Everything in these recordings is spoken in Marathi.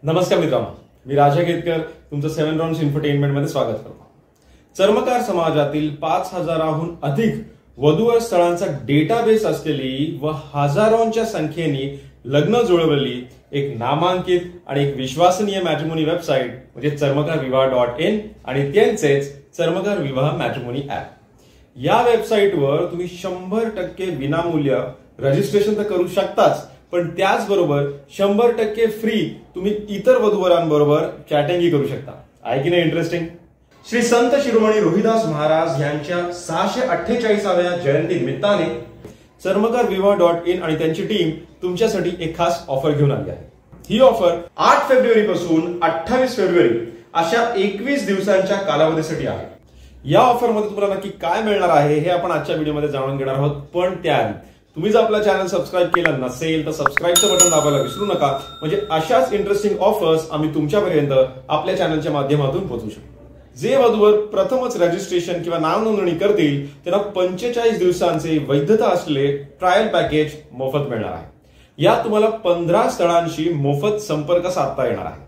नमस्कार मित्रांनो, मी राजा केतकर तुमचं 7 राउंड्स इन्फोटेनमेंट मध्ये स्वागत करतो। चर्मकार समाजातील 5000हून अधिक वधूवर स्थळांचा डेटाबेस असलेली व हजारोंच्या संख्येने लग्न जुळवलेली एक नामांकित आणि एक विश्वसनीय मॅट्रिमोनी वेबसाईट म्हणजे चर्मकारविवाह.in आणि त्यांचेच चर्मकार विवाह मॅट्रिमोनी ऍप। या वेबसाईटवर तुम्ही 100% विनामूल्य रजिस्ट्रेशन तर करू शकताच, पण त्याचबरोबर 100% फ्री तुम्ही इतर वधूवरांबरोबर चॅटिंगही करू शकता। आहे की नाही इंटरेस्टिंग? श्री संत शिरोमणी रोहिदास महाराज यांच्या 648व्या जयंती निमित्ताने चर्मकारविवाह.in आणि त्यांची टीम तुमच्यासाठी एक खास ऑफर घेऊन आली आहे। ही ऑफर 8 फेब्रुवारी पासून 28 फेब्रुवारी अशा 21 दिवसांच्या कालावधीसाठी आहे। या ऑफर मध्ये तुम्हाला नक्की काय मिळणार आहे हे आपण आजच्या व्हिडिओमध्ये जाणून घेणार आहोत, पण त्याआधी तुम्ही जर आपला चॅनल सबस्क्राइब केला नसेल तर सबस्क्राइबचं बटन दाबायला विसरू नका, म्हणजे अशाच इंटरेस्टिंग ऑफर्स आम्ही तुमच्यापर्यंत आपल्या चॅनलच्या माध्यमातून पोहोचवू शकतो। जे वधूवर प्रथमच रजिस्ट्रेशन किंवा नाव नोंदणी करतील त्यांना 45 दिवसांचे वैधता असलेले ट्रायल पॅकेज मोफत मिळणार आहे। यात तुम्हाला 15 स्थळांशी मोफत संपर्क साधता येणार आहे।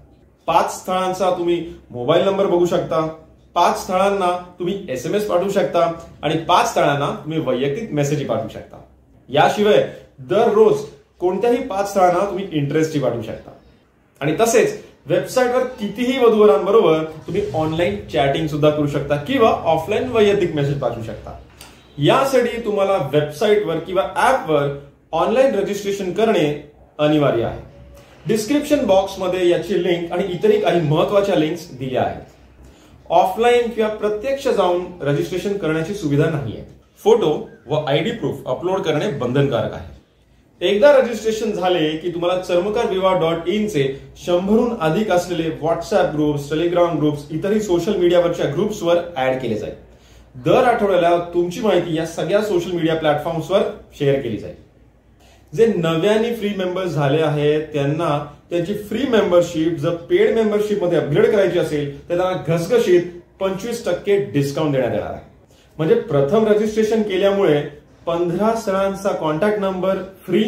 5 स्थळांचा तुम्ही मोबाईल नंबर बघू शकता, 5 स्थळांना तुम्ही SMS पाठवू शकता आणि 5 स्थळांना तुम्ही वैयक्तिक मेसेज पाठवू शकता। याशिवाय दररोज कोणत्याही 5 स्थळांना तुम्ही इंटरेस्टही पाठवू शकता आणि तसेच वेबसाईटवर कितीही वधूवरांबरोबर तुम्ही ऑनलाईन चॅटिंग सुद्धा करू शकता किंवा ऑफलाईन वैयक्तिक मेसेज पाठवू शकता। यासाठी तुम्हाला वेबसाईटवर किंवा ऍपवर ऑनलाईन रजिस्ट्रेशन करणे अनिवार्य आहे। डिस्क्रिप्शन बॉक्समध्ये याची लिंक आणि इतरही काही महत्त्वाच्या लिंक्स दिल्या आहेत। ऑफलाईन किंवा प्रत्यक्ष जाऊन रजिस्ट्रेशन करण्याची सुविधा नाहीये। फोटो व ID प्रूफ अपलोड करणे बंधनकारक आहे। एकदा रजिस्ट्रेशन झाले की तुम्हाला चर्मकारविवाह.in चे 100हून अधिक असलेले व्हॉट्सअप ग्रुप्स, टेलिग्राम ग्रुप्स, इतरही सोशल मीडियावरच्या ग्रुप्सवर ऍड केले जाईल। दर आठवड्याला तुमची माहिती या सगळ्या सोशल मीडिया प्लॅटफॉर्म्सवर शेअर केली जाईल। जे नव्याने फ्री मेंबर्स झाले आहेत त्यांना त्यांची फ्री मेंबरशिप जर पेड मेंबरशिप मध्ये अपग्रेड करायची असेल तर त्यांना घसघशीत 25% डिस्काउंट देण्यात येणार आहे। म्हणजे प्रथम रजिस्ट्रेशन केल्यामुळे 15 स्थळांचा कॉन्टॅक्ट नंबर फ्री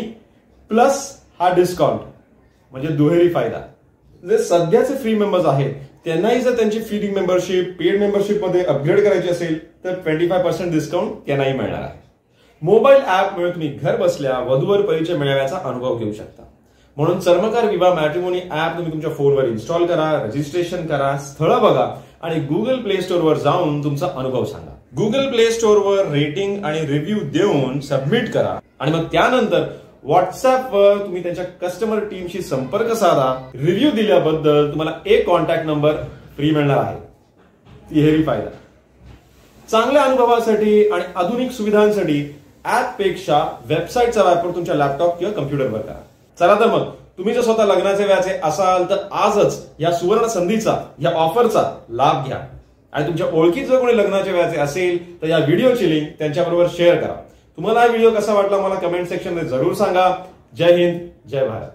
प्लस हा डिस्काउंट, म्हणजे दुहेरी फायदा। जे सध्याचे फ्री मेंबर्स आहेत त्यांनाही जर त्यांची फ्री मेंबरशिप पेड मेंबरशिप मध्ये अपग्रेड करायची असेल तर 25% डिस्काउंट त्यांनाही मिळणार आहे। मोबाईल ऍपमुळे तुम्ही घर बसल्या वधूवर परिचय मिळवण्याचा अनुभव घेऊ शकता। म्हणून चर्मकार विवाह मॅट्रिमोनी ऍप तुम्ही तुमच्या फोनवर इन्स्टॉल करा, रजिस्ट्रेशन करा, स्थळ बघा आणि गुगल प्ले स्टोअरवर जाऊन तुमचा अनुभव सांगा। गुगल प्ले स्टोअरवर रेटिंग आणि रिव्ह्यू देऊन सबमिट करा आणि मग त्यानंतर व्हॉट्सअपवर तुम्ही त्यांच्या कस्टमर टीमशी संपर्क साधा। रिव्ह्यू दिल्याबद्दल तुम्हाला एक कॉन्टॅक्ट नंबर फ्री मिळणार आहे। तिहेरी फायदा। चांगल्या अनुभवासाठी आणि आधुनिक सुविधांसाठी ऍप पेक्षा वेबसाईटचा वापर तुमच्या लॅपटॉप किंवा कम्प्युटरवर करा। चला तर मग तुम्ही जर स्वतः लग्नाचे व्याचे असाल तर आजच या सुवर्ण संधीचा, या ऑफरचा लाभ घ्या आणि तुमच्या ओळखीत जर कोणी लग्नाचे व्याचे असेल तर या व्हिडिओची लिंक त्यांच्याबरोबर शेअर करा। तुम्हाला हा व्हिडिओ कसा वाटला मला कमेंट सेक्शन मध्ये जरूर सांगा। जय हिंद, जय भारत।